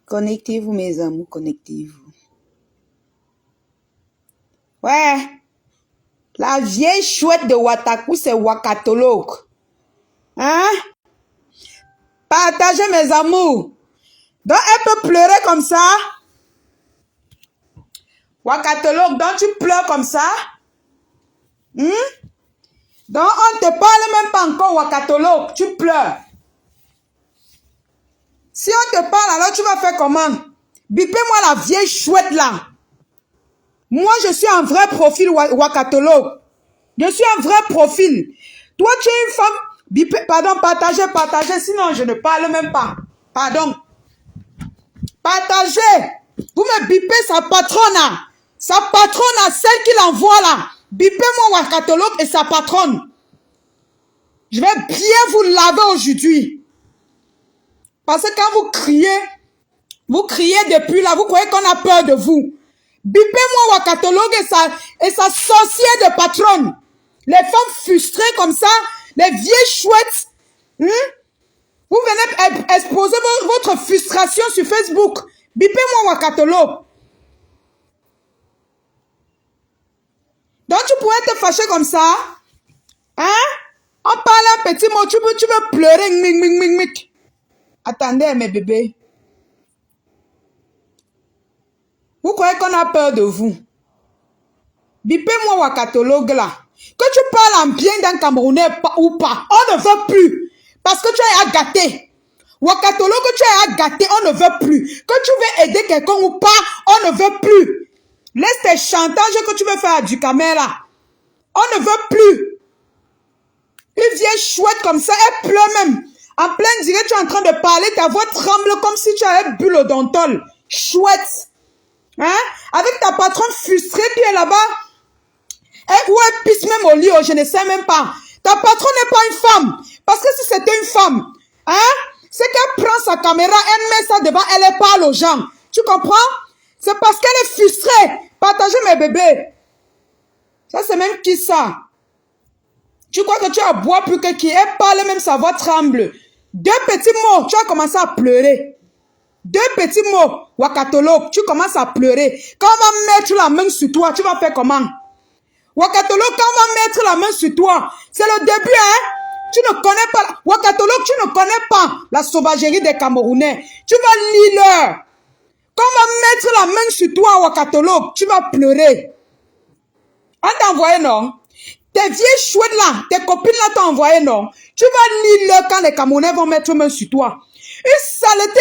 Connectez-vous, mes amours, connectez-vous. Ouais. La vieille chouette de Watakou, c'est Wakatolok. Hein? Partagez, mes amours. Donc, elle peut pleurer comme ça. Wakatolok, donc tu pleures comme ça. Donc, on ne te parle même pas encore, Wakatolok. Tu pleures. Si on te parle, alors tu vas faire comment? Bipez-moi la vieille chouette là. Moi, je suis un vrai profil Wakatolok. Je suis un vrai profil. Toi, tu es une femme. Bipez, pardon, partagez, sinon je ne parle même pas. Pardon. Partagez. Vous me bipez sa patronne là. Sa patronne là, celle qui l'envoie là. Bipez-moi Wakatolok et sa patronne. Je vais bien vous laver aujourd'hui. Parce que quand vous criez depuis là, vous croyez qu'on a peur de vous. Bipez-moi Wakatolok et sa sorcière de patronne. Les femmes frustrées comme ça, les vieilles chouettes. Vous venez exposer votre frustration sur Facebook. Bipez-moi Wakatolok. Donc tu pourrais te fâcher comme ça. Hein? On parle un petit mot, tu veux pleurer. Attendez mes bébés. Vous croyez qu'on a peur de vous? Bipez-moi Wakatolok là. Que tu parles en bien d'un Camerounais ou pas, on ne veut plus. Parce que tu es à gâter. Wakatolok, que tu es à gâter, on ne veut plus. Que tu veux aider quelqu'un ou pas, on ne veut plus. Laisse tes chantages que tu veux faire du caméra. On ne veut plus. Une vieille chouette comme ça, elle pleure même. En plein direct, tu es en train de parler, ta voix tremble comme si tu avais bu le Dontol. Chouette. Hein? Avec ta patronne frustrée qui est là-bas. Ou elle pisse même au lit, je ne sais même pas. Ta patronne n'est pas une femme. Parce que si c'était une femme, hein, c'est qu'elle prend sa caméra, elle met ça devant elle et parle aux gens. Tu comprends? C'est parce qu'elle est frustrée. Partagez mes bébés. Ça, c'est même qui ça? Tu crois que tu as boire plus que qui? Elle parle même, sa voix tremble. Deux petits mots, tu as commencé à pleurer. Deux petits mots, Wakatolok, tu commences à pleurer. Quand on va mettre la main sur toi, tu vas faire comment? Wakatolok, quand on va mettre la main sur toi, c'est le début, hein? Tu ne connais pas, Wakatolok, tu ne connais pas la sauvagerie des Camerounais. Tu vas lire. Quand on va mettre la main sur toi, Wakatolok, tu vas pleurer. On t'a envoyé, non? Tes vieilles chouettes là, tes copines là t'ont envoyé, non? Tu vas lire quand les Camerounais vont mettre main sur toi. Une saleté,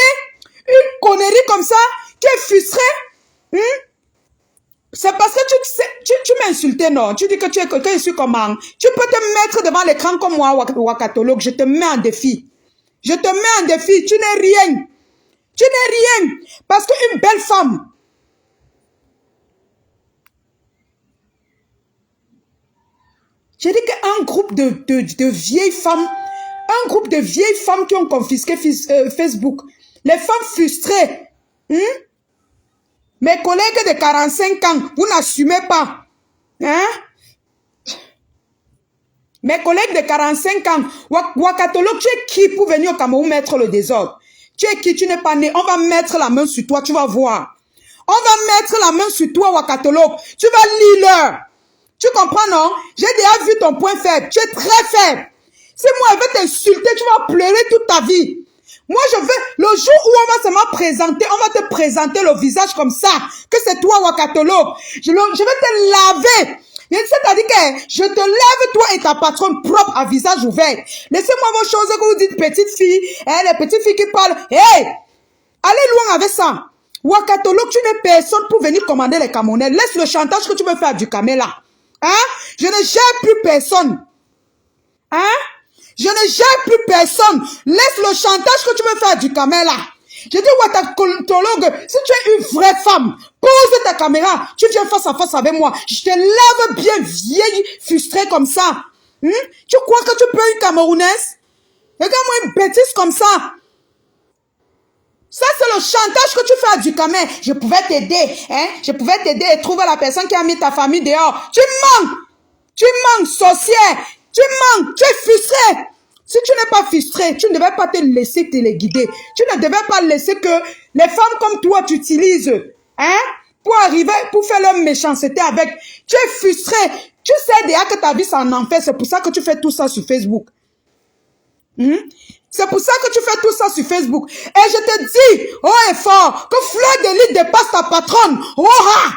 une connerie comme ça, tu es frustré. C'est parce que tu m'as insulté, non? Tu dis que je suis comment? Tu peux te mettre devant l'écran comme moi, Wakatolok. Je te mets en défi. Je te mets en défi. Tu n'es rien. Tu n'es rien. Parce qu'une belle femme. J'ai dit qu'un groupe de vieilles femmes, un groupe de vieilles femmes qui ont confisqué Facebook. Les femmes frustrées. Mes collègues de 45 ans, vous n'assumez pas. Hein? Mes collègues de 45 ans, Wakatolok, tu es qui pour venir au Cameroun mettre le désordre? Tu es qui? Tu n'es pas né. On va mettre la main sur toi, tu vas voir. On va mettre la main sur toi, Wakatolok. Tu vas lire. Tu comprends, non? J'ai déjà vu ton point faible. Tu es très faible. Si moi, je vais t'insulter, tu vas pleurer toute ta vie. Moi, je veux, le jour où on va seulement présenter, on va te présenter le visage comme ça, que c'est toi, Wakatolok. Je vais te laver. C'est-à-dire que je te lave toi et ta patronne propre à visage ouvert. Laissez-moi vos choses que vous dites petite fille, les petites filles qui parlent. Hey! Allez loin avec ça. Wakatolok, tu n'es personne pour venir commander les Camerounais. Laisse le chantage que tu veux faire du caméra. Hein? Je ne gère plus personne. Hein? Je ne gère plus personne. Laisse le chantage que tu veux faire du caméra. Je dis, Wakatolok, si tu es une vraie femme, pose ta caméra, tu viens face à face avec moi. Je te lave bien vieille, frustrée comme ça. Tu crois que tu peux une Camerounaise? Regarde-moi une bêtise comme ça. Ça, c'est le chantage que tu fais à du caméra. Je pouvais t'aider, hein? Je pouvais t'aider et trouver la personne qui a mis ta famille dehors. Tu manques. Tu manques, sorcière. Tu manques. Tu es frustré. Si tu n'es pas frustré, tu ne devais pas te laisser téléguider. Tu ne devais pas laisser que les femmes comme toi t'utilisent, hein, pour arriver, pour faire leur méchanceté avec. Tu es frustré. Tu sais déjà que ta vie c'est un enfer. C'est pour ça que tu fais tout ça sur Facebook. C'est pour ça que tu fais tout ça sur Facebook. Et je te dis, haut et fort, que Fleur de Lys dépasse ta patronne. Oh, ah!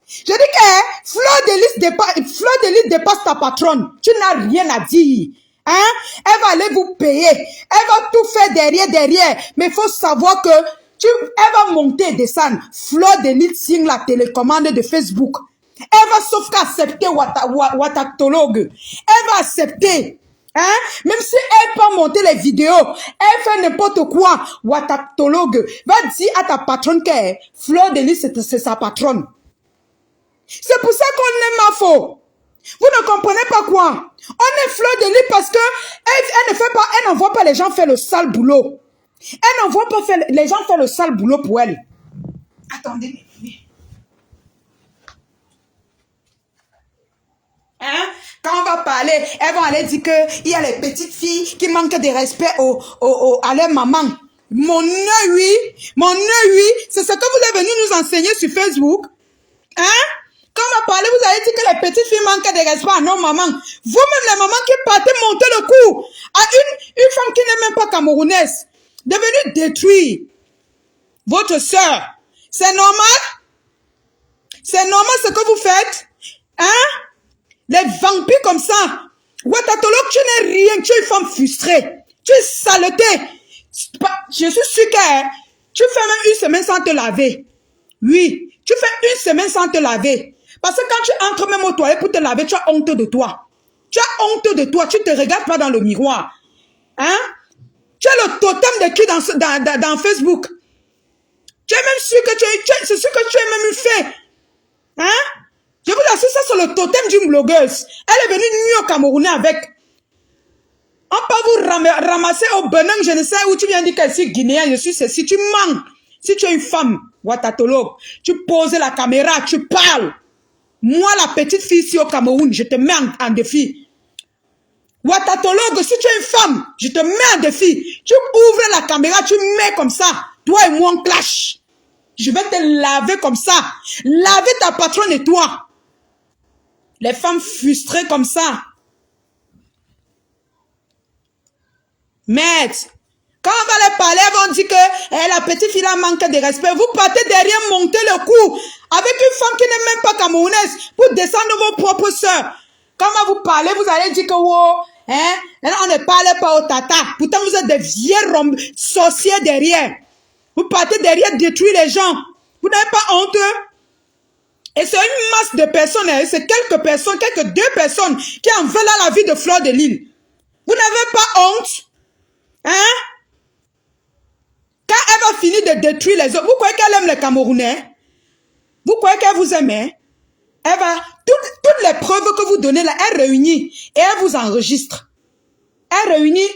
Je dis que Fleur de Lys dépasse ta patronne. Tu n'as rien à dire. Hein? Elle va aller vous payer. Elle va tout faire derrière. Mais il faut savoir que elle va monter et descendre. Fleur de Lys signe la télécommande de Facebook. Elle va sauf qu'accepter Watatologue. Elle va accepter. Hein? Même si elle peut monter les vidéos, elle fait n'importe quoi. Watatologue va dire à ta patronne que Fleur de Lys c'est sa patronne. C'est pour ça qu'on est ma faux. Vous ne comprenez pas quoi? On est Fleur de Lys parce que elle n'envoie pas les gens faire le sale boulot. Elle n'envoie pas les gens faire le sale boulot pour elle. Attendez. Hein? Quand on va parler, elles vont aller dire qu'il y a les petites filles qui manquent de respect à leur maman. Mon œil, oui, c'est ce que vous êtes venu nous enseigner sur Facebook. Hein? Quand on va parler, vous allez dire que les petites filles manquent de respect à nos mamans. Vous-même, les mamans qui partez monter le coup à une femme qui n'est même pas camerounaise, devenue détruire votre soeur. C'est normal? C'est normal ce que vous faites? Hein? Les vampires comme ça. Watatologue, tu n'es rien, tu es une femme frustrée. Tu es saleté. Je suis sûre que tu fais même une semaine sans te laver. Oui, tu fais une semaine sans te laver. Parce que quand tu entres même aux toilettes pour te laver, tu as honte de toi. Tu as honte de toi, tu ne te regardes pas dans le miroir. Hein? Tu as le totem de qui dans Facebook? Tu es même sûr que c'est sûr que tu es même une fée. Hein? Je vous assure, ça c'est le totem d'une blogueuse. Elle est venue nuire au Camerounais avec. On peut vous ramasser au Benin, je ne sais où tu viens dire que je suis guinéen, je suis ceci. Tu mens. Si tu es une femme, Watatologue, tu poses la caméra, tu parles. Moi, la petite fille ici au Cameroun, je te mets en défi. Watatologue, si tu es une femme, je te mets en défi. Tu ouvres la caméra, tu mets comme ça. Toi et moi, on clash. Je vais te laver comme ça. Laver ta patronne et toi. Les femmes frustrées comme ça. Maître, quand on va les parler, elles vont dire que la petite fille a manqué de respect. Vous partez derrière, monter le coup avec une femme qui n'est même pas camerounaise pour descendre vos propres soeurs. Quand on va vous parler, vous allez dire que oh, hein, on ne parle pas au tata. Pourtant, vous êtes des vieilles sorcières derrière. Vous partez derrière détruire les gens. Vous n'avez pas honte? Et c'est une masse de personnes, hein, c'est quelques personnes, quelques 2 personnes qui en veulent à la vie de Fleur de Lys. Vous n'avez pas honte? Hein? Quand elle va finir de détruire les autres, vous croyez qu'elle aime les Camerounais? Vous croyez qu'elle vous aime? Elle va, toutes les preuves que vous donnez là, elle réunit et elle vous enregistre. Elle réunit,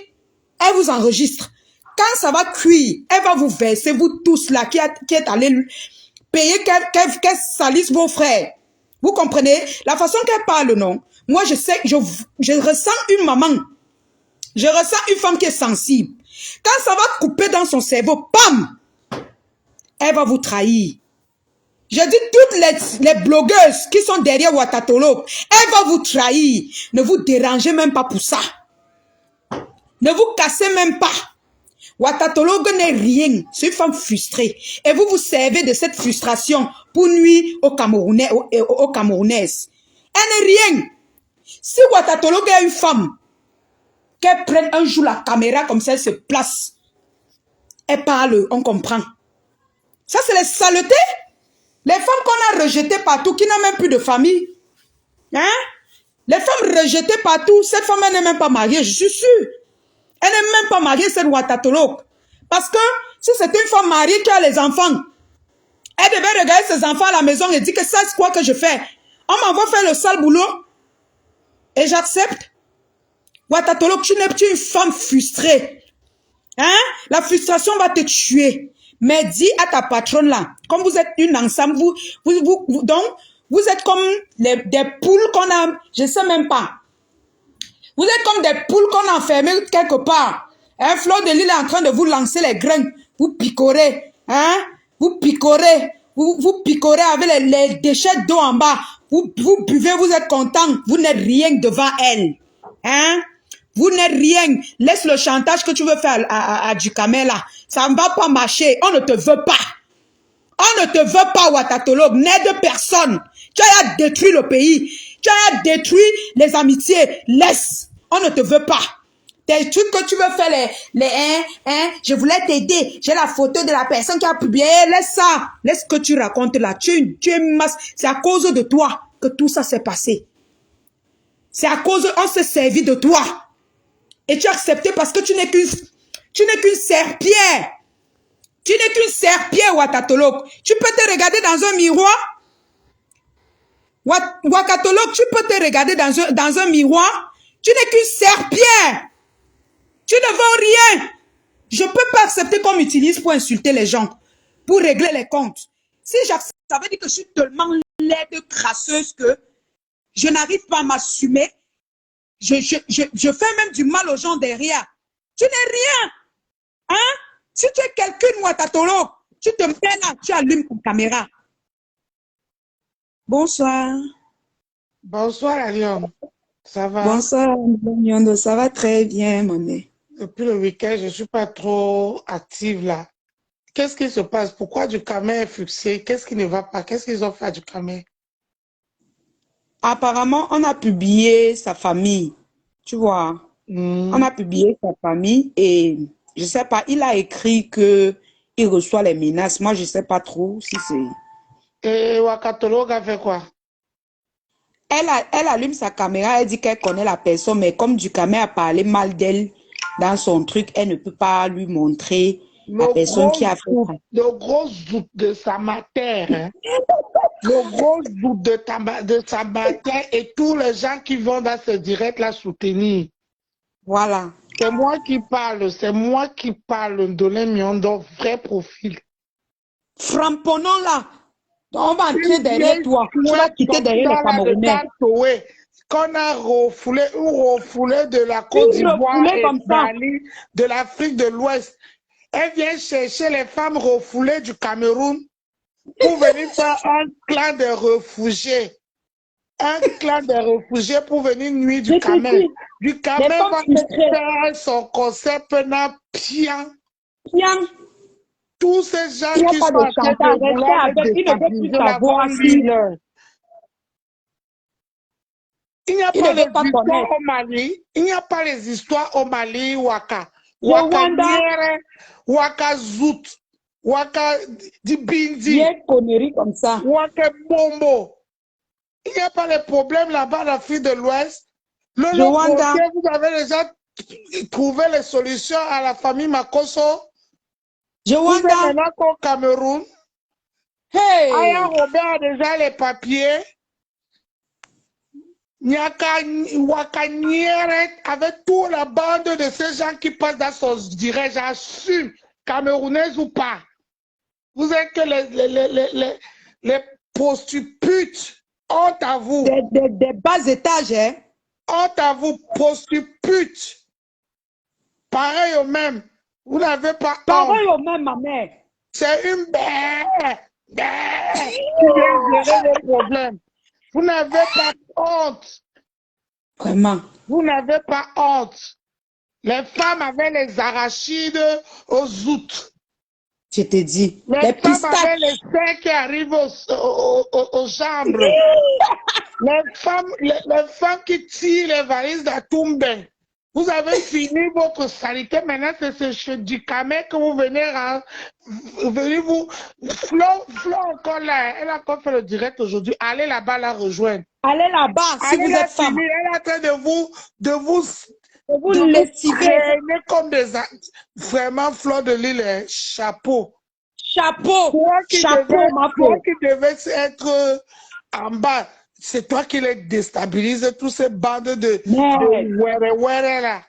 elle vous enregistre. Quand ça va cuire, elle va vous verser, vous tous là, qui est allé payer qu'elle salisse vos frères. Vous comprenez? La façon qu'elle parle, non? Moi, je sais, je ressens une maman. Je ressens une femme qui est sensible. Quand ça va couper dans son cerveau, pam! Elle va vous trahir. Je dis toutes les blogueuses qui sont derrière Watatologue, elle va vous trahir. Ne vous dérangez même pas pour ça. Ne vous cassez même pas. Watatologue n'est rien. C'est une femme frustrée. Et vous vous servez de cette frustration pour nuire aux Camerounais, aux Camerounaises. Elle n'est rien. Si Watatologue est une femme, qu'elle prenne un jour la caméra comme ça, elle se place. Elle parle, on comprend. Ça, c'est les saletés. Les femmes qu'on a rejetées partout, qui n'ont même plus de famille. Hein? Les femmes rejetées partout, cette femme, elle n'est même pas mariée, je suis sûre. Elle n'est même pas mariée, cette Watatologue. Parce que si c'était une femme mariée qui a les enfants, elle devait regarder ses enfants à la maison et dire que ça, c'est quoi que je fais? On m'envoie faire le sale boulot et j'accepte. Watatologue, tu n'es plus une femme frustrée. Hein? La frustration va te tuer. Mais dis à ta patronne là, comme vous êtes une ensemble, donc, vous êtes comme des poules qu'on a, je ne sais même pas. Vous êtes comme des poules qu'on a enfermées quelque part. Un flot de l'île est en train de vous lancer les graines. Vous picorez. Hein? Vous picorez. Vous picorez avec les déchets d'eau en bas. Vous buvez, vous êtes content. Vous n'êtes rien devant elle. Hein? Vous n'êtes rien. Laisse le chantage que tu veux faire à Ducamel là. Ça ne va pas marcher. On ne te veut pas. On ne te veut pas, Ouattatologue. N'aide personne. Tu as détruit le pays. Tu as détruit les amitiés. Laisse. On ne te veut pas. Des trucs que tu veux faire, je voulais t'aider. J'ai la photo de la personne qui a publié. Laisse ça. Laisse ce que tu racontes là. Tu es masse. C'est à cause de toi que tout ça s'est passé. C'est à cause, on s'est servi de toi. Et tu as accepté parce que tu n'es qu'une serpillère. Tu n'es qu'une serpillère, Ouattatologue. Tu peux te regarder dans un miroir. Ouattatologue, tu peux te regarder dans un miroir. Tu n'es qu'une serpillère. Tu ne vaux rien. Je ne peux pas accepter qu'on m'utilise pour insulter les gens, pour régler les comptes. Si j'accepte, ça veut dire que je suis tellement laide, crasseuse que je n'arrive pas à m'assumer. Je fais même du mal aux gens derrière. Tu n'es rien. Hein? Si tu es quelqu'un, Ouattatologue, tu te mets là, tu allumes ta caméra. Bonsoir. Bonsoir, Alion. Ça va? Bonsoir, Nyondo. Ça va très bien, maman. Depuis le week-end, je ne suis pas trop active là. Qu'est-ce qui se passe? Pourquoi Ducamel est fixé? Qu'est-ce qui ne va pas? Qu'est-ce qu'ils ont fait à Ducamel? Apparemment, on a publié sa famille. Tu vois, on a publié sa famille et je sais pas, il a écrit que il reçoit les menaces. Moi, je sais pas trop si c'est... Et Ouattatologue a fait quoi? Elle allume sa caméra, elle dit qu'elle connaît la personne, mais comme Ducamel a parlé mal d'elle dans son truc, elle ne peut pas lui montrer la personne qui a fait ça. Le gros doute de sa matière, hein? Le gros doute de sa matière et tous les gens qui vont dans ce direct la soutenir. Voilà. C'est moi qui parle, Ndolé Miondo, vrai profil. Framponnons là. On va entrer derrière toi. Tu vas quitter derrière les Camerounais. Qu'on a refoulé de la Côte d'Ivoire et de l'Afrique de l'Ouest. Elle vient chercher les femmes refoulées du Cameroun pour venir faire un clan de réfugiés. Un clan de réfugiés pour venir nuire du Cameroun. Du Cameroun va faire son concept bien. Tous ces gens qui sont en train de vouloir déstabiliser la famille. Il n'y a pas les histoires au Mali. Il n'y a pas les histoires au Mali, Waka. Waka Niere, Waka Zout, Waka Dibindi. Comme ça. Waka Bombo. Il n'y a pas de problème là-bas en Afrique de l'Ouest. Le Rwanda, vous avez déjà trouvé les solutions à la famille Makoso. Vous êtes maintenant au Cameroun. Hey! Aya Robert a déjà les papiers. Waka Niere, avec toute la bande de ces gens qui passent dans son direct, j'assume, camerounaises ou pas. Vous êtes que les prostitutes. Honte à vous. Des bas étages, hein? Honte à vous, prostitutes. Pareil au même. Vous n'avez pas honte. Pareil au même, ma mère. C'est une bête. Qui vient gérer vos problèmes. Vous n'avez pas honte. Vraiment. Vous n'avez pas honte. Les femmes avaient les arachides aux zout. Je te dis. Les femmes avaient les seins qui arrivent aux chambres. les femmes qui tirent les valises d'Atoumbe. Vous avez fini votre saleté. Maintenant, c'est ce Ducamel que vous venez vous. Flo encore là. Elle a encore fait le direct aujourd'hui. Allez là-bas la rejoindre. Allez là-bas si vous êtes femme. Elle est en train de vous lessiver comme des... Vraiment, Fleur de Lille, chapeau. Chapeau. Toi qui devais être en bas. C'est toi qui les déstabilise, tous ces bandes de là.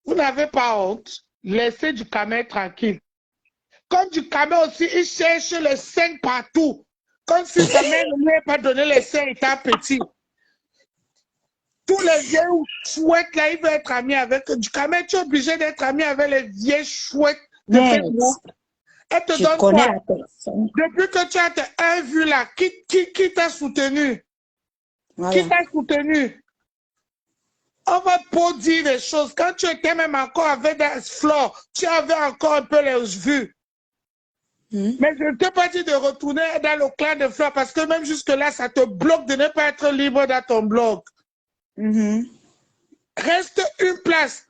Vous n'avez pas honte. Laissez Ducamel tranquille. Comme Ducamel aussi, il cherche les seins partout. Comme si sa mère ne lui avait pas donné les seins étant petit. Tous les vieux chouettes là, ils veulent être amis avec. Du Cameroun, tu es obligé d'être ami avec les vieilles chouettes de Facebook. Elle te donne quoi? La personne. Depuis que tu as un vu là, qui t'a soutenu? Voilà. Qui t'a soutenu? On va pas dire des choses. Quand tu étais même encore avec des fleurs, tu avais encore un peu les vues. Mais je ne t'ai pas dit de retourner dans le clan de fleurs parce que même jusque-là, ça te bloque de ne pas être libre dans ton blog. Reste une place.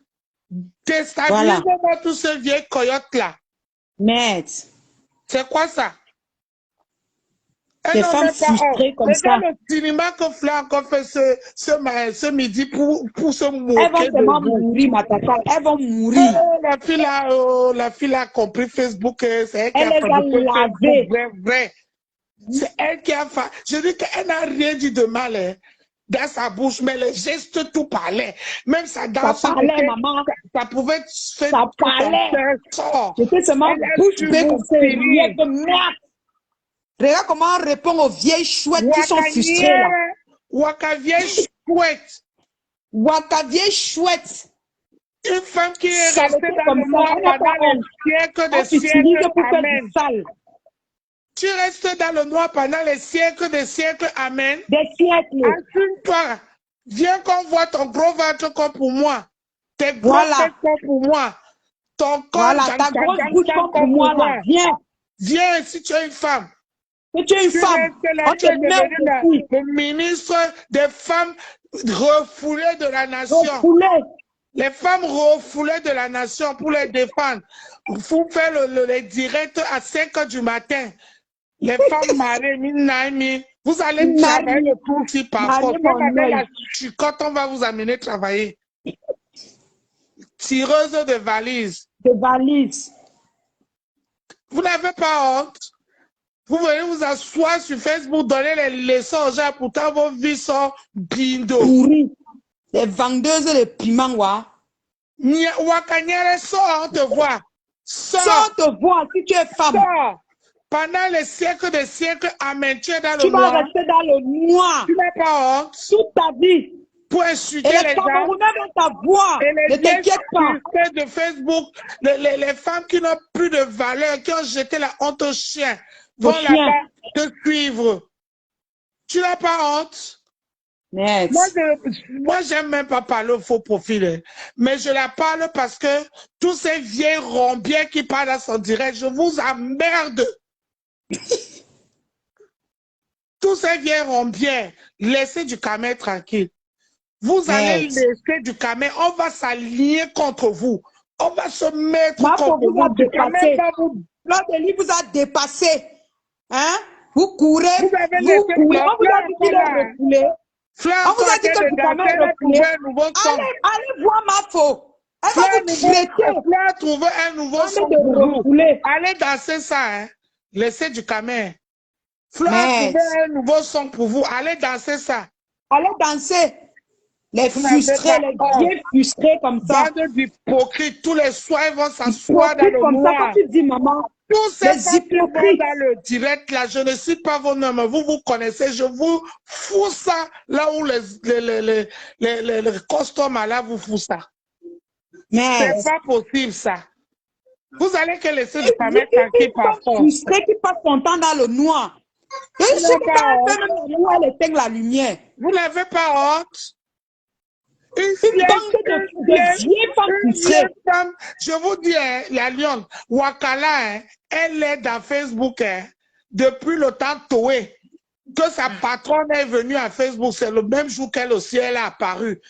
Déstabilise-moi tous ces vieilles coyotes-là. Maître. C'est quoi ça? Des femmes frustrées comme ça. Le cinéma que Fleur a encore fait ce midi pour se moquer. Elles vont tellement mourir, ma tata. Elles vont mourir. La fille a compris Facebook. C'est elle qui elle a les a lavées. Vrai. C'est elle qui a fait. Je dis qu'elle n'a rien dit de mal hein, dans sa bouche, mais les gestes tout parlaient. Même sa danse. Ça parlait, maman. Ça pouvait faire. Ça parlait. J'étais seulement bouche bée comme ça. De merde. Regarde comment on répond aux vieilles chouettes qui sont frustrées là. Waka vieille chouette. Waka vieille chouette. Une femme qui est restée dans le noir pendant les siècles des siècles. Amen. Tu restes dans le noir pendant les siècles des siècles. Amen. Des siècles. Assume-toi. Viens qu'on voit ton gros ventre comme pour moi. Tes gros fesses comme pour moi. Ton corps. Voilà, ta grosse bouche comme pour moi là. Viens. Viens si tu es une femme. Si tu es une femme, on te met le ministre des femmes refoulées de la nation. Refoulées. Les femmes refoulées de la nation pour les défendre. Vous faites les directs à 5 h du matin. Les femmes mariées, vous allez travailler le tour si par contre. Quand on va vous amener travailler. Tireuse de valises. De valises. Vous n'avez pas honte? Vous venez vous asseoir sur Facebook, donner les leçons aux gens, pourtant vos vies sont bindo. Pourries. Les vendeuses de piments, wa. Wakanyere, sort, on te voit. Sors, on te voit si tu es femme. Sors. Pendant les siècles des siècles, amen, tu es dans le noir. Tu vas rester dans le noir. Tu n'as pas honte. Toute ta vie. Pour insulter les gens. Camerounais vont t'avoir. Ne t'inquiète pas. De Facebook, les femmes qui n'ont plus de valeur, qui ont jeté la honte aux chiens, vont là-bas te suivre. Tu n'as pas honte? Yes. Moi, j'aime même pas parler au faux profil, mais je la parle parce que tous ces vieilles rombiens qui parlent à son direct, je vous emmerde. Tous ces vieilles rombiens, laissez du Cameroun tranquille. Vous allez laisser du Cameroun, on va s'allier contre vous. On va se mettre contre vous. L'autre vous a dépassé. Hein? Vous courez, vous courez. On vous a dit qu'il est refoulé. On vous a dit que vous avez refoulé. Allez voir ma faux. Elle va vous traiter. Trouver un nouveau son pour vous. Allez danser ça. Hein? Laissez du Cameroun. Trouver un nouveau son pour vous. Allez danser ça. Allez danser. Les frustrés, les vieux frustrés comme ça. Bande d'hypocrites, tous les soirs, ils vont s'asseoir dans le comme noir. Ça, quand tu dis, maman, tous ces hypocrites dans le direct, là, je ne cite pas vos noms, mais vous connaissez, je vous fous ça là où les costumes là vous foutent ça. C'est pas possible, ça. Vous allez que laisser du Cameroun tranquille par contre. Frustrés qui passent son temps dans le noir. Je sais pas, elle éteint la lumière. Vous n'avez pas honte? Une vieille femme, je vous dis, hein, la lionne, Wakala, hein, elle est dans Facebook hein, depuis le temps Toé. Que sa patronne est venue à Facebook, c'est le même jour qu'elle aussi, elle a apparu.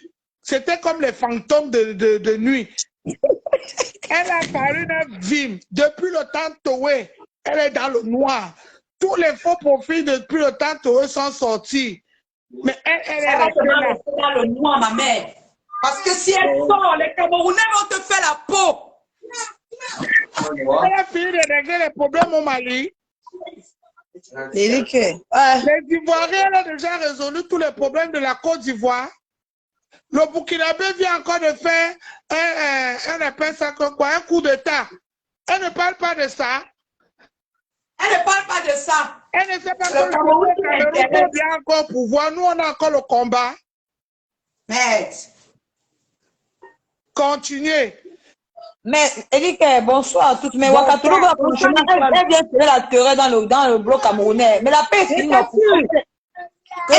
C'était comme les fantômes de nuit. Elle a apparu dans Vim. Depuis le temps Toé, elle est dans le noir. Tous les faux profils depuis le temps Toé sont sortis. Mais elle est restée dans le noir, ma mère. Parce que si elle sort, les Camerounais vont te faire la peau. Elle a fini de régler les problèmes au Mali. Les Ivoiriens ont déjà résolu tous les problèmes de la Côte d'Ivoire. Le Burkinabé vient encore de faire un coup d'État. Elle ne parle pas de ça. Elle ne parle pas de ça. Elle ne sait pas que le Cameroun vient encore au pouvoir. Nous, on a encore le combat. Merde. Continuez. Mais, Eric, bonsoir à tous. Mais Ouagadougou, elle vient tirer la terreur dans le bloc camerounais. Mais la paix est finie. Elle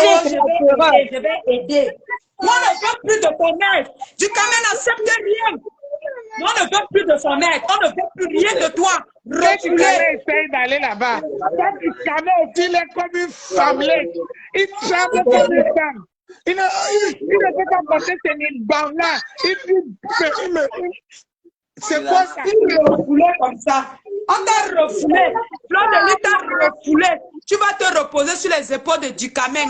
vient tirer la terreur. Je vais aider. Moi, on ne veut plus de ton aide. Ducamel n'accepte rien. Moi, on ne veut plus de son aide. On ne veut plus rien de toi. Ducamel essaye d'aller là-bas. Ducamel aussi, il est comme une femmelette. Il tremble comme une femme. Il ne peut pas porter ses bandes-là. C'est quoi ça? Il est refoulé comme ça. On t'a refoulé. Fleur de Lys t'a refoulé. Tu vas te reposer sur les épaules de Ducamel.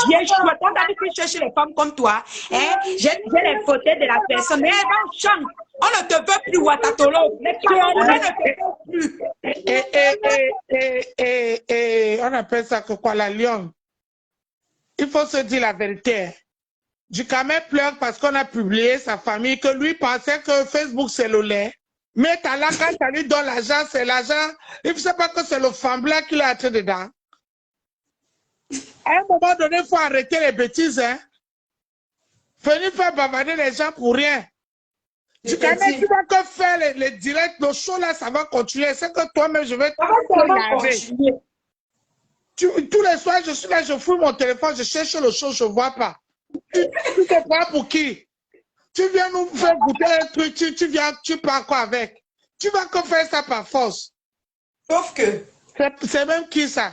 J'ai chouette. On t'a dit que chercher les femmes comme toi. Hein? J'ai les photos de la personne. Mais elle va chanter. On ne te veut plus, Ouattatolo. Les Camerounais ne te veulent plus. On appelle ça que quoi, la lionne? Il faut se dire la vérité. Ducamel pleure parce qu'on a publié sa famille, que lui pensait que Facebook c'est le lait. Mais là, quand ça lui donne l'argent, c'est l'argent. Il ne sait pas que c'est le femme blanc qui l'a attiré dedans. À un moment donné, il faut arrêter les bêtises. Hein? Venir faire bavarder les gens pour rien. Ducamel, tu vas que faire les directs, le show là, ça va continuer. C'est que toi-même, je vais te laver. Tous les soirs, je suis là, je fouille mon téléphone, je cherche le show, je ne vois pas. Tu te prends pour qui? Tu viens nous faire goûter un truc, tu pars quoi avec? Tu vas que faire ça par force. Sauf que... C'est même qui ça?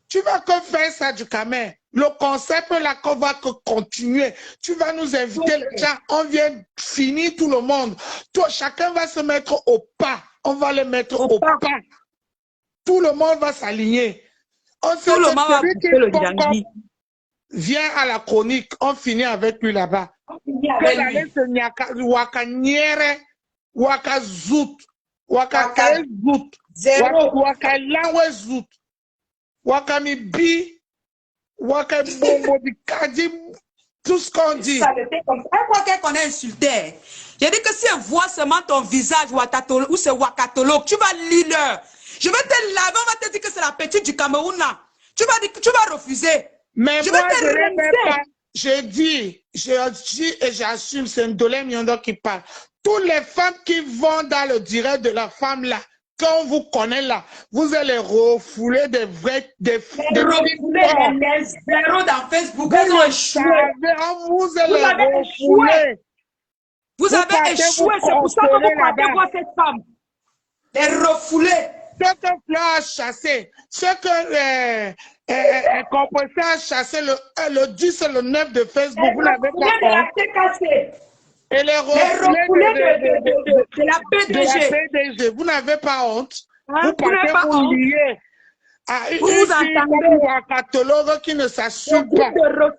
Tu vas que faire ça, Ducamel. Le concept là qu'on va que continuer. Tu vas nous inviter les gens, on vient finir tout le monde. Toi, chacun va se mettre au pas. On va les mettre au pas. Tout le monde va s'aligner. On sait tout le monde va bouffer le Djangi. Viens à la chronique, on finit avec lui là-bas. Wakanyere, Wakazout, Wakazout, Wakalawezout, Wakamibi, Wakabomodikadi, tout ce qu'on dit. Elle croit qu'elle connaît insulté. J'ai dit que si elle voit seulement ton visage ou c'est Ouakatolo, tu vas lire. Je vais te laver, on va te dire que c'est la petite du Cameroun là. Tu vas refuser. Mais moi, je ne même pas. Je dis et j'assume, c'est Ndolé Miondo qui parle. Toutes les femmes qui vont dans le direct de la femme là, quand on vous connaît là, vous allez refouler des vrais... refouler les zéros dans Facebook. Vous allez refouler. Vous avez échoué, c'est pour ça que vous partez voir cette femme. Les refouler. Ce que Fleur a chassé, ce que Compressé a chassé le 10 et le 9 de Facebook, vous n'avez pas honte. Et les refouler de la PDG. Vous n'avez pas honte. Hein? Vous partez vous lier à un catalogue qui ne s'assume pas.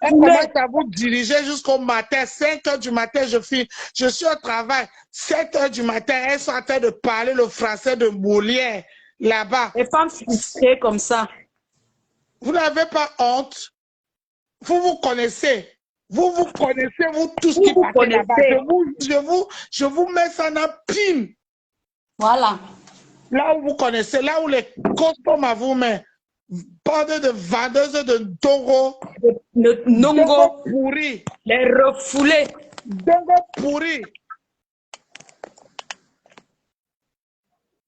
On commence à vous diriger jusqu'au matin, 5 h du matin, je suis au travail, 7 h du matin, elles sont en train de parler le français de Molière là-bas. Les femmes frustrées comme ça. Vous n'avez pas honte. Vous vous connaissez. Vous connaissez, vous tous qui partez là-bas. Je vous mets ça dans pile. Voilà. Là où vous connaissez, là où les costumes à vous met. Bande de vendeuses de Ndongo. Ndongo pourri. Les refoulés. Ndongo pourri.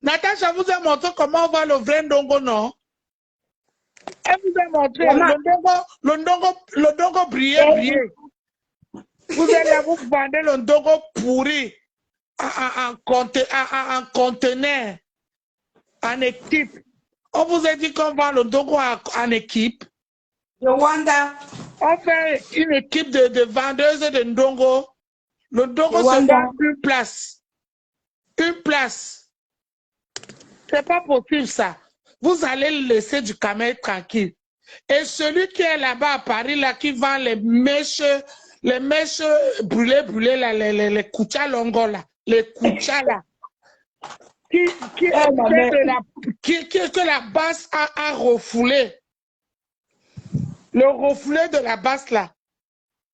Natacha vous a montré comment on va le vrai Ndongo, non? Elle vous a montré le Ndongo briller. Vous allez vous vendre le Ndongo pourri en conteneur, en équipe. On vous a dit qu'on vend le Ndongo en équipe. Rwanda. On fait une équipe de vendeuses de Ndongo. Le Ndongo se vend une place. Une place. C'est pas possible ça. Vous allez laisser Ducamel tranquille. Et celui qui est là-bas à Paris, là, qui vend les mèches brûlées, là, les kucha longo, là, les kucha, là, que la basse a refoulé. Le refoulé de la basse, là,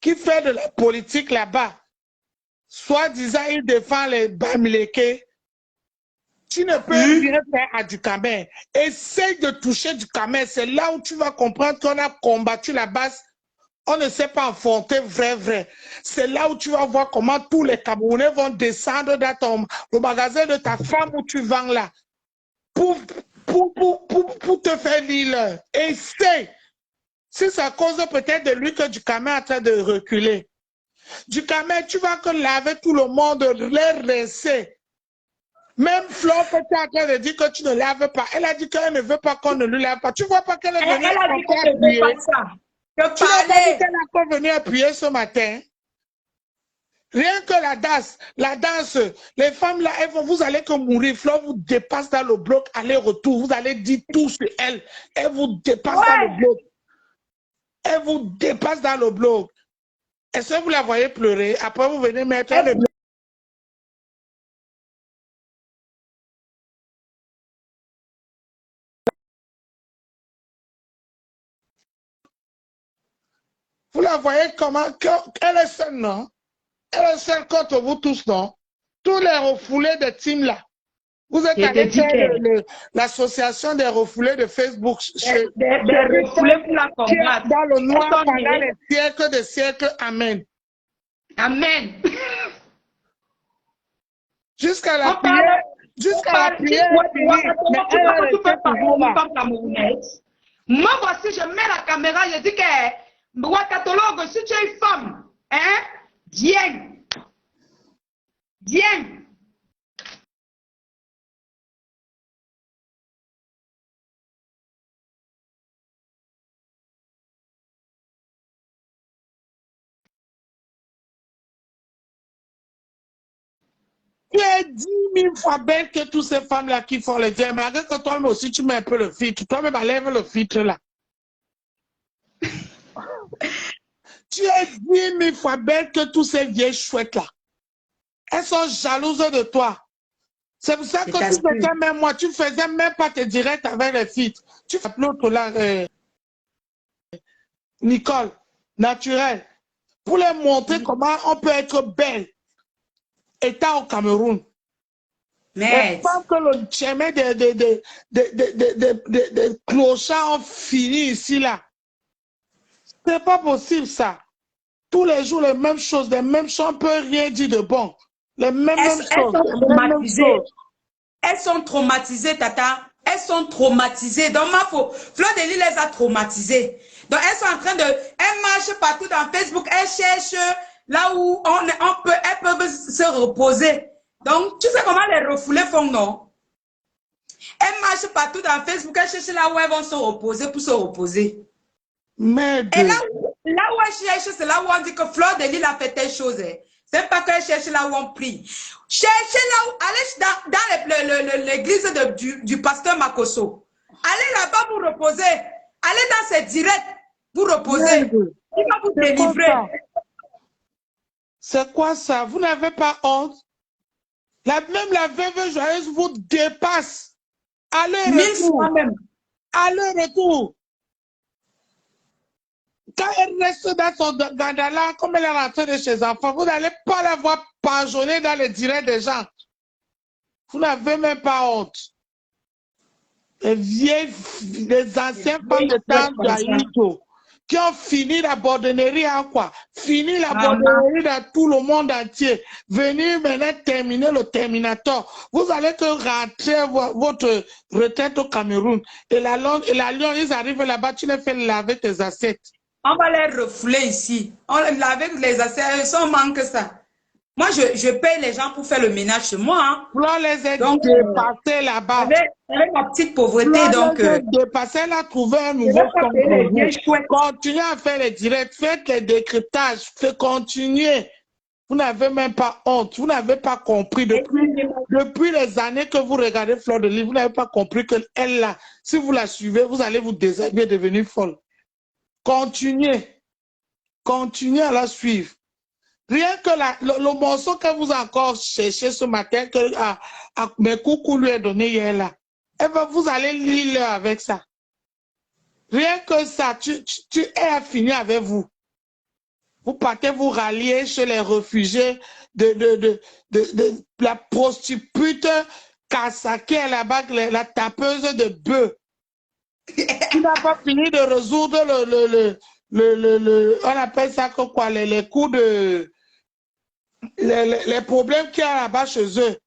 qui fait de la politique là-bas. Soi-disant, il défend les Bamileke. Tu ne peux rien faire à Ducamel. Essaye de toucher Ducamel. C'est là où tu vas comprendre qu'on a combattu la base On ne sait pas affronter vrai. C'est là où tu vas voir comment tous les Camerounais vont descendre dans le magasin de ta femme où tu vends là. Pour te faire lire. Essaye. Si c'est à cause peut-être de lui que Ducamel est en train de reculer. Ducamel, tu vas que laver tout le monde, les rincer. Même Flore, tu es en train de dire que tu ne laves pas. Elle a dit qu'elle ne veut pas qu'on ne lui lave pas. Tu vois pas qu'elle est venue Elle a dit qu'elle ne veut pas ça. tu n'as pas dit qu'elle est encore venue appuyer ce matin. Rien que la danse, les femmes là, vous allez que mourir. Flore vous dépasse dans le bloc, aller-retour. Vous allez dire tout sur elle. Elle vous dépasse dans le bloc. Elle vous dépasse dans le bloc. Est-ce que vous la voyez pleurer? Après, vous venez mettre elle. Vous la voyez comment? Elle est seule, non? Elle est seule contre vous tous, non? Tous les refoulés de team là. Vous êtes allé faire l'association des refoulés de Facebook. Des refoulés pour la combattre. Dans le noir pendant les siècles de siècles. Amen. Amen. Jusqu'à la prière. Jusqu'à la prière. Moi, voici, je mets la caméra, je dis que Ouakatologue, si tu es une femme, hein, viens. Viens. Tu es 10 000 fois belle que toutes ces femmes-là qui font les dieux. Malgré que toi-même aussi, tu mets un peu le filtre. Toi-même, enlève le filtre là. Tu es 10 000 fois belle que toutes ces vieilles chouettes là. Elles sont jalouses de toi. C'est pour ça que tu faisais même moi, tu faisais même pas tes directs avec les filtres. Tu fais l'autre là, Nicole, naturel. Pour leur montrer comment on peut être belle. État au Cameroun. Mais pas que le chemin des clochards ont fini ici là. C'est pas possible ça. Tous les jours les mêmes choses, on ne peut rien dire de bon. Les mêmes choses. Elles sont traumatisées, Tata. Elles sont traumatisées. Donc, Fleur de Lys les a traumatisées. Donc, elles sont en train de... Elles marchent partout dans Facebook. Elles cherchent là où elles peuvent se reposer. Donc, tu sais comment les refoulés font, non? Elles marchent partout dans Facebook. Elles cherchent là où elles vont se reposer pour se reposer. Merde. Et là où elles cherchent, c'est là où on dit que Fleur de Lys a fait telle chose. C'est pas qu'elles cherchent là où on prie. Cherchez là où, allez dans l'église du pasteur Makoso. Allez là-bas pour reposer. Allez dans ses directs pour reposer. Il va vous délivrer. C'est quoi ça? Vous n'avez pas honte? Même la veuve joyeuse vous dépasse. Allez-retour. Allez-retour. Quand elle reste dans son gandala, comme elle est rentrée de chez enfants, vous n'allez pas la voir panjonner dans les directs des gens. Vous n'avez même pas honte. Les anciens femmes de temps d'Aïto qui ont fini la bordonnerie en quoi? Fini la bordonnerie dans tout le monde entier. Venir maintenant terminer le Terminator. Vous allez que rentrer votre retraite au Cameroun. Et la Lyon, ils arrivent là-bas, tu les fais laver tes assiettes. On va les refouler ici. Avec les assiettes, on manque ça. Moi, je paye les gens pour faire le ménage chez moi. Hein. On les a dépassés là-bas. Avec ma petite pauvreté, donc... Dépassés là, trouver un nouveau compte. Continuez à faire les directs, faites les décryptages, continuez. Vous n'avez même pas honte, vous n'avez pas compris. Depuis les années que vous regardez Fleur de Lys, vous n'avez pas compris qu'elle là, si vous la suivez, vous allez vous déshabiller, devenir folle. Continuez. Continuez à la suivre. Rien que le morceau que vous avez encore cherché ce matin, que mes coucou lui a donné hier là, vous allez lire avec ça. Rien que ça, tu es fini avec vous. Vous partez vous rallier chez les réfugiés de la prostituée Kassaké là-bas, la tapeuse de bœufs. Tu n'as pas fini de résoudre on appelle ça que quoi, les coups de, les problèmes qu'il y a là-bas chez eux.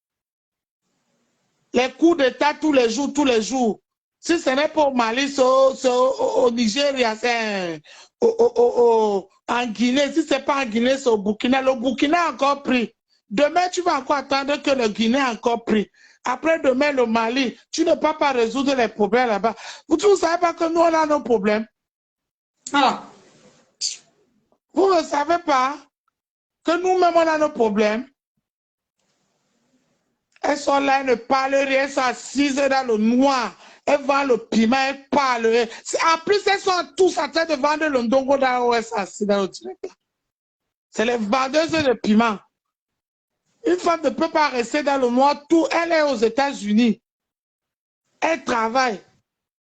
Les coups d'État tous les jours, tous les jours. Si ce n'est pas au Mali, c'est au Nigeria, c'est en Guinée. Si ce n'est pas en Guinée, c'est au Burkina. Le Burkina a encore pris. Demain, tu vas encore attendre que le Guinée a encore pris. Après demain, le Mali, tu ne peux pas résoudre les problèmes là-bas. Vous ne savez pas que nous, on a nos problèmes. Ah. Vous ne savez pas que nous-mêmes, on a nos problèmes. Elles sont là, elles ne parlent rien, elles sont assises dans le noir. Elles vendent le piment, elles parlent. En plus, elles sont tous en train de vendre le ndongo dans elles sont assises dans le direct. C'est les vendeuses de piment. Une femme ne peut pas rester dans le noir. Tout, elle est aux États-Unis. Elle travaille.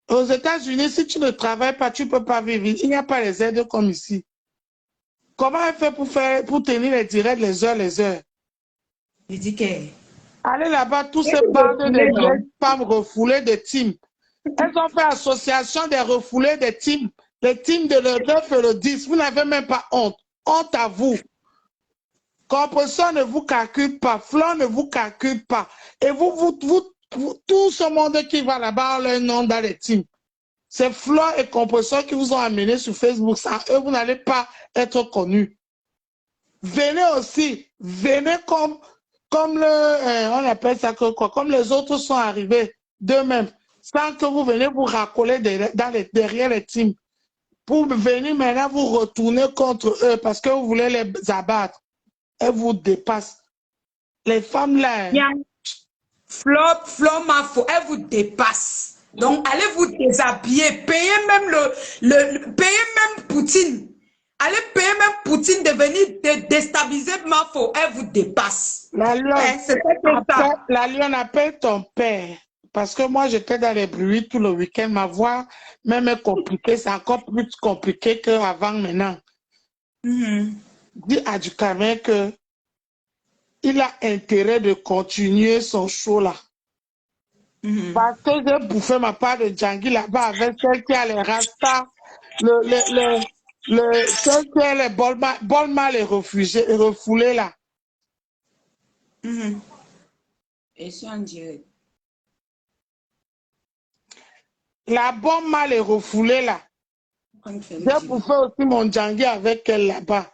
Aux États-Unis, si tu ne travailles pas, tu ne peux pas vivre. Il n'y a pas les aides comme ici. Comment elle fait pour tenir les directs les heures? Je dis que... Allez là-bas, tous ces bandes de vieilles femmes refoulées de teams. Elles ont fait association des refoulés des teams. Les teams de le 9 et le 10. Vous n'avez même pas honte. Honte à vous. Compression ne vous calcule pas. Flan ne vous calcule pas. Et vous, tout ce monde qui va là-bas, leur nom dans les teams. C'est Flan et Compression qui vous ont amené sur Facebook. Sans eux, vous n'allez pas être connus. Venez aussi. Venez comme on appelle ça que quoi, comme les autres sont arrivés d'eux-mêmes, sans que vous venez vous racoler derrière les teams. Pour venir maintenant vous retourner contre eux parce que vous voulez les abattre. Elles vous dépassent. Les femmes là. Flo Mafo, elle vous dépasse. Donc allez vous déshabiller, payez même payez même Poutine. Allez payer même Poutine de venir déstabiliser Mafo, elle vous dépasse. La Lyon appelle ton père. Parce que moi, j'étais dans les bruits tout le week-end. Ma voix, même est compliquée. C'est encore plus compliqué qu'avant maintenant. Dis à Ducamin que il a intérêt de continuer son show là. Parce que j'ai bouffé ma part de Djangui là-bas avec celle qui a les rastas, celle qui a les Bolma les réfugiés, les refoulés là. Et c'est en direct. La bombe mal est refoulée là. J'ai bouffé aussi mon Djangui avec elle là-bas.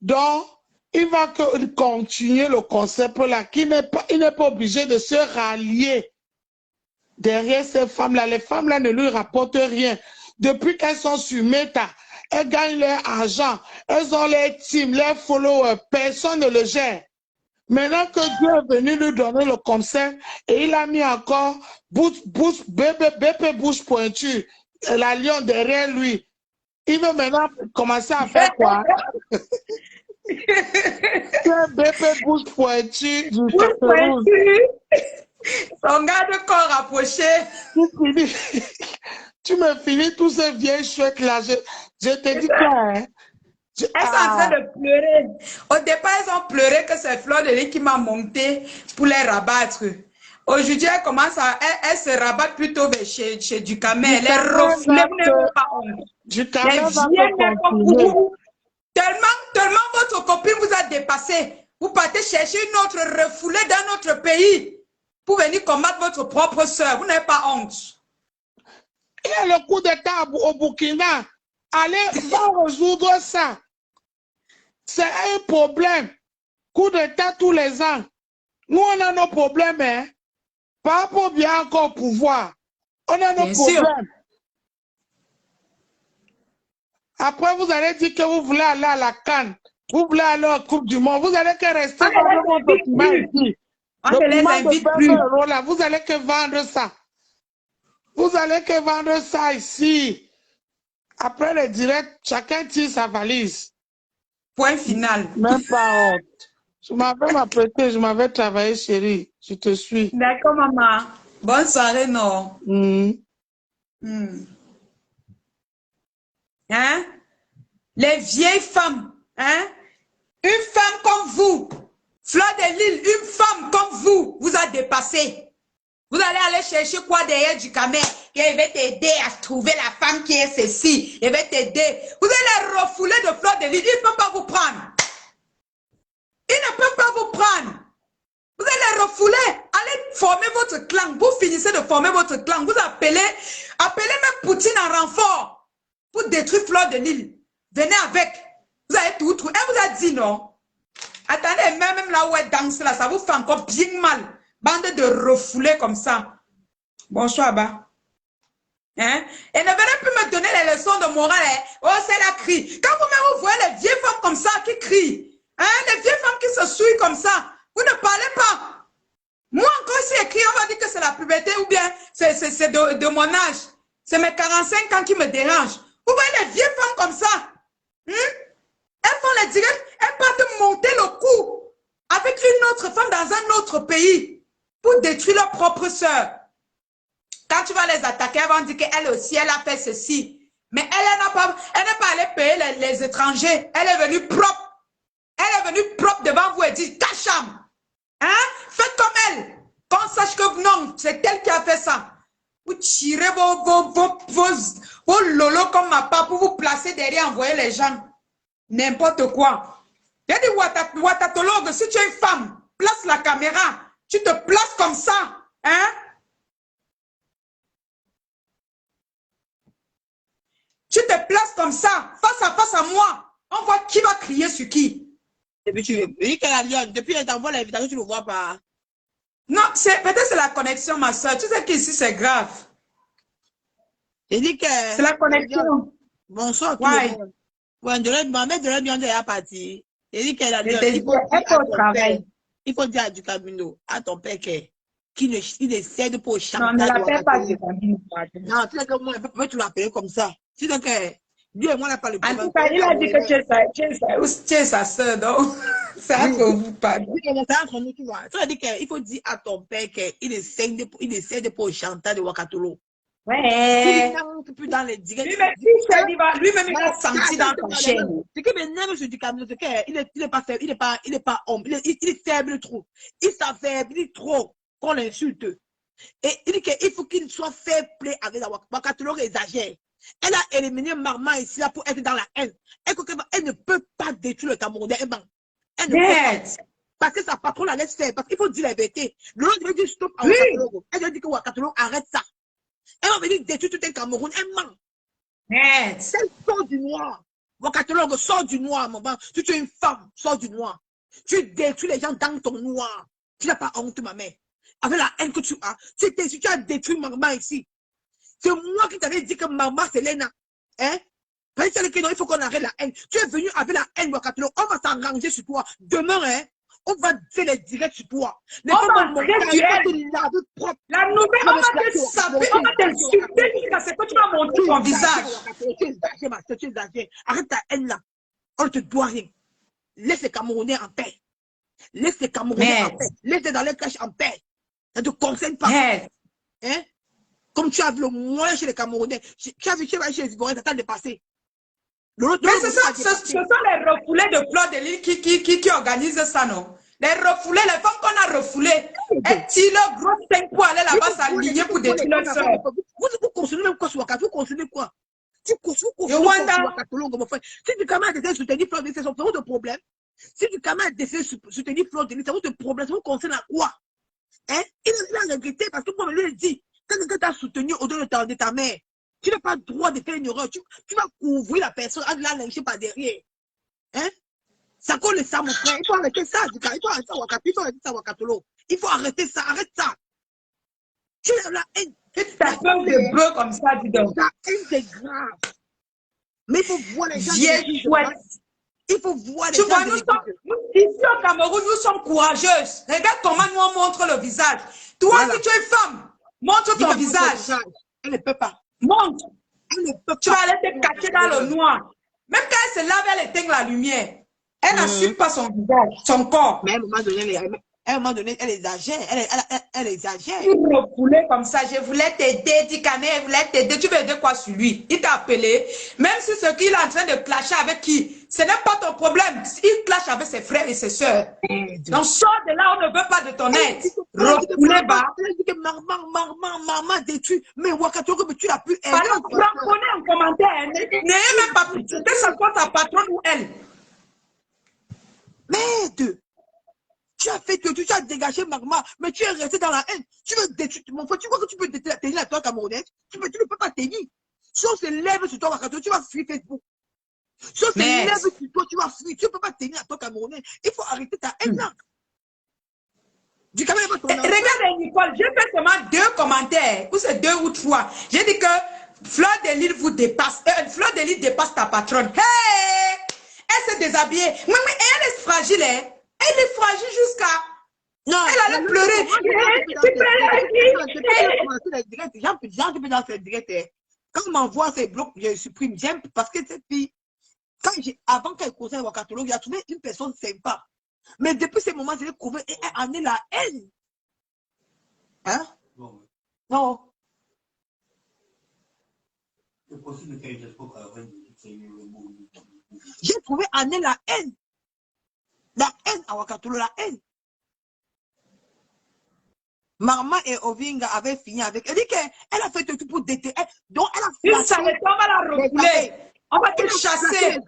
Donc, il va continuer le concept là, il n'est pas obligé de se rallier derrière ces femmes-là. Les femmes-là ne lui rapportent rien. Depuis qu'elles sont sur Meta, elles gagnent leur argent, elles ont les teams, les followers, personne ne le gère. Maintenant que Dieu est venu lui donner le concept et il a mis encore BP bouche pointue, la lion derrière lui, il veut maintenant commencer à faire quoi? BP bouche pointue du Cameroun. Son garde-corps rapproché. Tu me finis tous ces vieilles chouettes là. Je te dis quoi, hein? Elles sont en train de pleurer. Au départ, elles ont pleuré que c'est Fleur de Lys qui m'a monté pour les rabattre. Aujourd'hui, elles se rabattent plutôt vers chez Ducamin. Les refoulés, vous n'avez pas honte. Ducamin va continuer. Tellement votre copine vous a dépassé. Vous partez chercher une autre refoulée dans notre pays pour venir combattre votre propre soeur. Vous n'avez pas honte. Il y a le coup d'État au Burkina. Allez, va résoudre ça. C'est un problème. Coup d'État tous les ans. Nous, on a nos problèmes, hein. Pas pour bien encore pouvoir. On a nos problèmes. Après, vous allez dire que vous voulez aller à la CAN. Vous voulez aller à la Coupe du Monde. Vous allez que rester dans votre piment ici. Le piment de 20 €, là, vous allez que vendre ça. Vous allez que vendre ça ici. Après le direct, chacun tire sa valise. Point final. Même pas honte. Je m'avais m'apprêté, je m'avais travaillé, chérie. Je te suis. D'accord, maman. Bonne soirée, non? Hein? Les vieilles femmes, hein? Une femme comme vous, Fleur de Lys, une femme comme vous a dépassé. Vous allez aller chercher quoi derrière Ducamin? je vais t'aider à trouver la femme qui est ceci. Je vais t'aider. Vous allez les refouler de fleurs de lys. Ils ne peuvent pas vous prendre. Ils ne peuvent pas vous prendre. Vous allez les refouler. Allez former votre clan. Vous finissez de former votre clan. Vous appelez même Poutine en renfort pour détruire fleurs de lys. Venez avec. Vous allez tout trouver. Elle vous a dit non. Attendez, même là où elle danse là, ça vous fait encore bien mal. Bande de refoulés comme ça. Bonsoir, bah. Hein? Et ne venez plus me donner les leçons de morale. Hein? Oh, c'est la crie. Quand vous voyez les vieilles femmes comme ça qui crient, hein? Les vieilles femmes qui se souillent comme ça, vous ne parlez pas. Moi, encore si écrit, on va dire que c'est la puberté ou bien c'est de mon âge. C'est mes 45 ans qui me dérangent. Vous voyez les vieilles femmes comme ça? Elles font les directs, elles partent monter le coup avec une autre femme dans un autre pays pour détruire leur propre sœur. Quand tu vas les attaquer, elles vont dire qu'elle aussi, elle a fait ceci. Mais elle n'est pas allée payer les étrangers. Elle est venue propre. Elle est venue propre devant vous et dit, Kacham, hein? Faites comme elle. Qu'on sache que non, c'est elle qui a fait ça. Vous tirez vos lolos comme ma part pour vous placer derrière, envoyer les gens. N'importe quoi. Il y a des watatologues, si tu es une femme, place la caméra. Tu te places comme ça. Hein? Tu te places comme ça, face à moi. On voit qui va crier sur qui. Et puis tu dis qu'elle a lion. Depuis elle t'envoie l'invitation, tu ne le vois pas. Non, peut-être c'est la connexion, ma soeur. Tu sais qu'ici, c'est grave. Il dit que... C'est la connexion. Bonsoir tout le monde. Ouais, ma mère de l'aide est partie. Il dit qu'elle a lion. Il faut dire à du Camino, à ton père qu'il ne cède pas au chantage. Non, ne l'appelle pas du Camino. Non, tu sais que moi, tu l'appeler comme ça. Tu sais que Dieu et moi, on n'a pas le problème. En tout cas, il a dit que tu es sa soeur, donc c'est entre vous pas. C'est entre nous, tu vois. Ça veut dire qu'il faut dire à ton père qu'il ne cède pas au chantage de Wakatolo. Ouais. Dans les directs. Lui-même, il a senti dans ta chaîne. Ce qui m'énerve sur du Camino, c'est qu'il n'est pas faible, il n'est pas homme, il est faible trop. Il s'affaiblit trop qu'on l'insulte. Et il dit qu'il faut qu'il soit fair play avec la Wakatolo exagère. Elle a éliminé Marma ici là pour être dans la haine. Elle ne peut pas détruire le Camerounais. Elle ne peut pas. Parce que sa patronne la laisse faire. Parce qu'il faut dire la vérité. Le devait dire stop à Wakatolo. Elle a dit que Wakatolo arrête ça. Elle va venir détruire tout un Cameroun. Elle ment. Elle sort du noir. Wakatolo sort du noir, maman. Si tu es une femme, sors du noir. Tu détruis les gens dans ton noir. Tu n'as pas honte, ma mère. Avec la haine que tu as. Si tu as détruit Marma ici. C'est moi qui t'avais dit que Marma, c'est Lena. Hein? Parce que non, il faut qu'on arrête la haine. Tu es venu avec la haine, Wakatolo. On va s'arranger sur toi. Demain, hein? On va faire les directs sur toi. La nouvelle, on va te saper, on va t'insulter jusqu'à ce que tu vas montrer ton visage. Arrête ta haine là. On ne te doit rien. Laisse les Camerounais en paix. Laisse les Camerounais en paix. Laisse-les dans les caches en paix. Ça ne te concerne pas. Hein? Comme tu as vu le moyen chez les Camerounais. Tu as vu chez les Ivoiriens, ça t'a dépassé. Mais ce sont les refoulés de fleurs de lys qui organisent ça, non? Les refoulés, les femmes qu'on a refoulées, elles tirent leur gros 5 pour aller là-bas s'aligner pour détruire leur soeur. Vous consommez même quoi sur Wakatolo? Vous consommez quoi? Tu consommez quoi sur Wakatolo, mon frère? Si tu commences à soutenir fleurs de lys, c'est votre problème. Si tu commences à soutenir fleurs de lys, c'est votre problème. Ça vous concerne à quoi? Hein? Il a regretté parce que moi, je lui ai dit, quand tu as soutenu au-delà de ta mère, tu n'as pas le droit de faire une erreur. Tu vas couvrir la personne en la lyncher par derrière. Hein? Ça colle ça, mon frère. Il faut arrêter ça. Il faut arrêter ça, Wakatolo. Il faut arrêter ça. Arrête ça. Tu as la haine. Ta femme de bœuf comme ça, dis donc. La haine, c'est grave. Mais il faut voir les gens. Il faut voir les gens. Tu vois, ici au Cameroun, nous sommes courageuses. Regarde comment nous on montre le visage. Toi, voilà. Si tu es femme, montre ton visage. Elle ne peut pas. Montre. Elle ne peut pas. Tu vas aller te cacher dans le noir. Même quand elle se lave, elle éteint la lumière. Elle n'assume pas son visage, son corps. Mais à un moment donné, À un moment donné, elle exagère. Elle exagère. Tu refoulais comme ça, je voulais t'aider, Dikane, je voulais t'aider. Tu veux aider quoi sur lui? Il t'a appelé. Même si ce qu'il est en train de clasher avec qui, ce n'est pas ton problème. Il clash avec ses frères et ses soeurs. Donc sors de là, on ne veut pas de ton aide. Refoulez bas. Elle dit que maman détruit. Mais Ouagadougou, mais tu l'as pu aider. Pardon, prenez en commentaire. N'ayez même pas pitié. Que ce soit ta patronne ou elle. Merde. Tu as fait que tu as dégagé Magma, mais tu es resté dans la haine. Tu veux détruire. Mon frère, tu vois que tu peux tenir la toi camerounaise. Tu ne peux pas tenir. Si on se lève sur toi, Ouagadougou, tu vas fuir Facebook. Si on se lève sur toi, tu vas fuir. Tu ne peux pas tenir la toi camerounaise. Il faut arrêter ta haine là. Regardez, Nicole, j'ai fait seulement 2 commentaires, ou c'est 2 ou 3. J'ai dit que Fleur de Lille vous dépasse. Fleur de Lille dépasse ta patronne. Hey! Elle s'est déshabillée. Mais elle est fragile, hein? Elle est fragile jusqu'à... Non, elle allait pleurer. Quand on m'envoie ces blocs, je supprime. J'aime parce que cette fille, avant qu'elle causait Ouagadougou, il a trouvé une personne sympa. Mais depuis ce moment, je l'ai trouvé et elle en est la haine. Hein? Non. J'ai trouvé en elle la haine. La haine à Ouagadougou, la haine. Maman et Ovinga avaient fini avec. Elle dit qu'elle a fait tout pour détester. Donc elle a fait. On va la refouler. On va te chasser.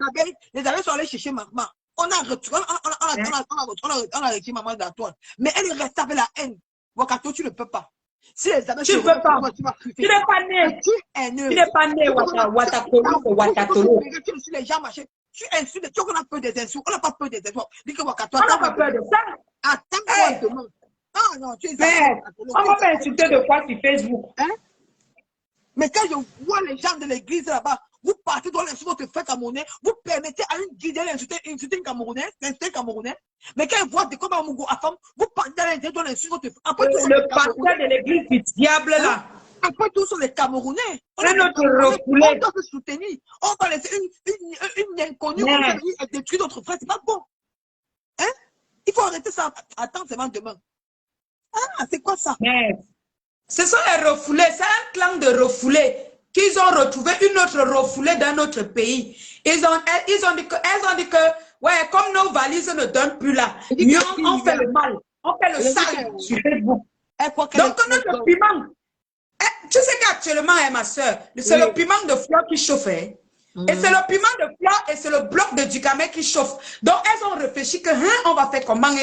Les abeilles sont allés chercher maman. On a retiré maman d'Antoine. Mais elle est restée avec la haine. Ouagadougou, tu ne peux pas. Si les abeilles tu ne peux pas. Tu n'es pas né. Tu n'es pas né, Ouagadougou. Tu les gens marchent. Tu insultes. Tu as peur des insultes. On n'a pas peur des insultes. Dis que Ouagadougou. On n'a pas peur de ça. Attends-moi demain. Ah non, tu es on va m'insulter de quoi sur Facebook? Hein? Mais quand je vois les gens de l'église là-bas, vous partez dans l'insulte votre frère camerounais, vous permettez à une guide d'insulter une camerounaise, d'insulter camerounais. Mais quand ils voient des comme Amougou à femme, vous partez dans l'insulte votre frère. Le pasteur de l'église du diable là. Après tout, sont les Camerounais. On doit se soutenir. On va laisser une inconnue détruire notre frère. C'est pas bon. Hein? Il faut arrêter ça. Attends seulement demain. Ah, c'est quoi ça? Ce sont les refoulés. C'est un clan de refoulés qu'ils ont retrouvé une autre refoulée dans notre pays. Elles ont dit que, ouais, comme nos valises ne donnent plus là, mieux on fait le mal. On fait le sale sur Facebook. Donc, notre piment, tu sais qu'actuellement, ma soeur, c'est le piment de fleur qui chauffe. Et c'est le piment de fleur et c'est le bloc de Dikame qui chauffe. Donc, elles ont réfléchi que, on va faire comment?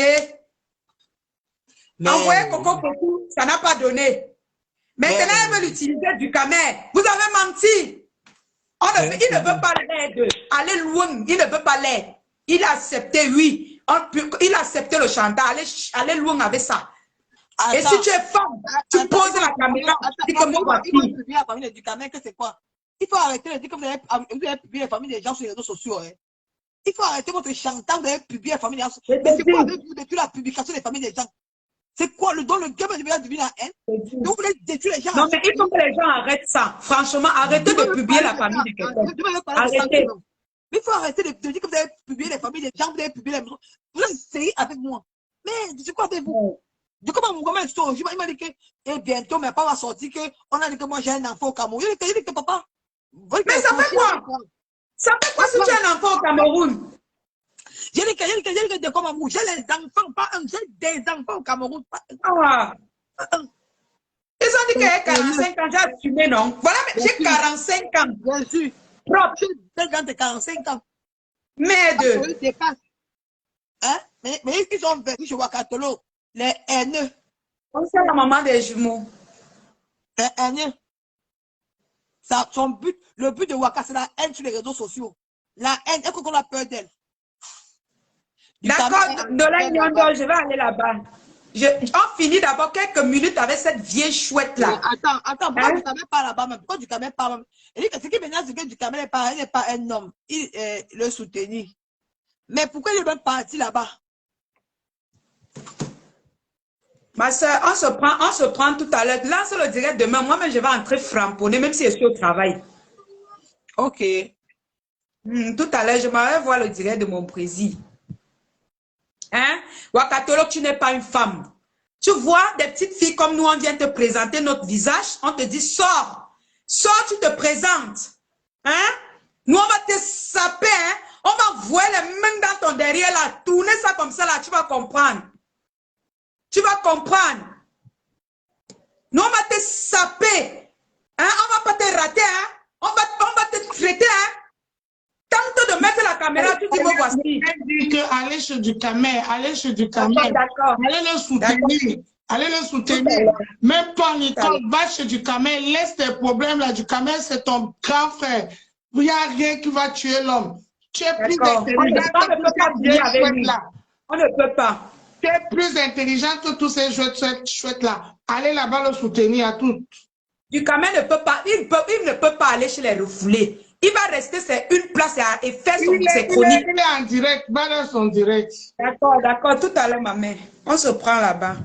Envoyer Coco Coco, ça n'a pas donné. Maintenant, elles veulent utiliser Dikame. Vous avez menti. Il ne veut pas l'aide. Allez loin, il ne veut pas l'aide. Il a accepté, oui. Il a accepté le chantage. Allez loin avec ça. Attends, et si tu es femme, tu poses la caméra. Il faut publier la famille de Dikame, que c'est quoi? Il faut arrêter de dire que vous avez publié la famille des gens sur les réseaux sociaux. Hein. Il faut arrêter votre chantage, vous avez publié la famille des gens. Mais c'est quoi avec vous depuis la publication des familles des gens? C'est quoi le don, le game de deviner la haine? Donc vous voulez détruire les gens. Non, mais il faut que les gens arrêtent ça. Franchement, arrêtez de publier la famille de quelqu'un. Arrêtez. Mais il faut arrêter de dire que vous avez publié les familles des gens, vous avez publié les maisons. Vous essayez avec moi. Mais c'est quoi avec vous? Du coup, mon gamin, il m'a dit que, et bientôt, mes parents ont sorti qu'on a dit que moi j'ai un enfant au Cameroun. Il dit que papa. Mais ça fait quoi? Ça fait quoi si tu as un enfant au Cameroun? J'ai dit que de comme j'ai les enfants, pas un, j'ai des enfants au Cameroun. Ah. Ils ont dit que j'ai 45 ans, j'ai assumé, non? Voilà, j'ai 45 ans. Bien sûr. Propre. J'ai des gens de 45 ans. Merde. Hein? Mais ils ont vécu chez Ouagadougou. Les haineux. C'est la maman des jumeaux. Les haineux. Ça, son but, le but de Ouaka, c'est la haine sur les réseaux sociaux. La haine, est-ce qu'on a peur d'elle? D'accord, Nola Nyondo, je vais aller là-bas. On finit d'abord quelques minutes avec cette vieille chouette-là. Attends, pourquoi du Cameroun pas là-bas même? Pourquoi du Cameroun pas même? Il dit que ce qui m'énerve, c'est que du Cameroun n'est pas un homme. Il le soutenir. Mais pourquoi il est même parti là-bas? Ma soeur, on se prend tout à l'heure. Lance le direct demain. Moi-même, je vais entrer framponner, même si je suis au travail. Ok. Tout à l'heure, je m'en vais voir le direct de mon président. Hein? Wakatolo, tu n'es pas une femme. Tu vois, des petites filles comme nous, on vient te présenter notre visage, on te dit, sors. Sors, tu te présentes. Hein? Nous, on va te saper, hein? On va voir les mains dans ton derrière, là, tourner ça comme ça, là, tu vas comprendre. Tu vas comprendre. Nous, on va te saper. Hein? On va pas te rater, hein? On va te traiter, hein? Tente de mettre la caméra, tu dis, me voici. Elle dit que aller chez du camel, aller chez du camel. D'accord. Allez le soutenir. Allez le soutenir. Même toi, Nicole, va chez du camel. Laisse tes problèmes là. Du camel, c'est ton grand frère. Il n'y a rien qui va tuer l'homme. Tu es plus intelligent que tous ces chouettes là. On ne peut pas. Tu es plus intelligent que tous ces chouettes là. Allez là-bas le soutenir à toutes. Du camel ne peut pas, il ne peut pas aller chez les refoulés. Il va rester, c'est une place et faire ses chroniques. Il est en direct, va dans son direct. D'accord, d'accord, tout à l'heure, ma mère. On se prend là-bas.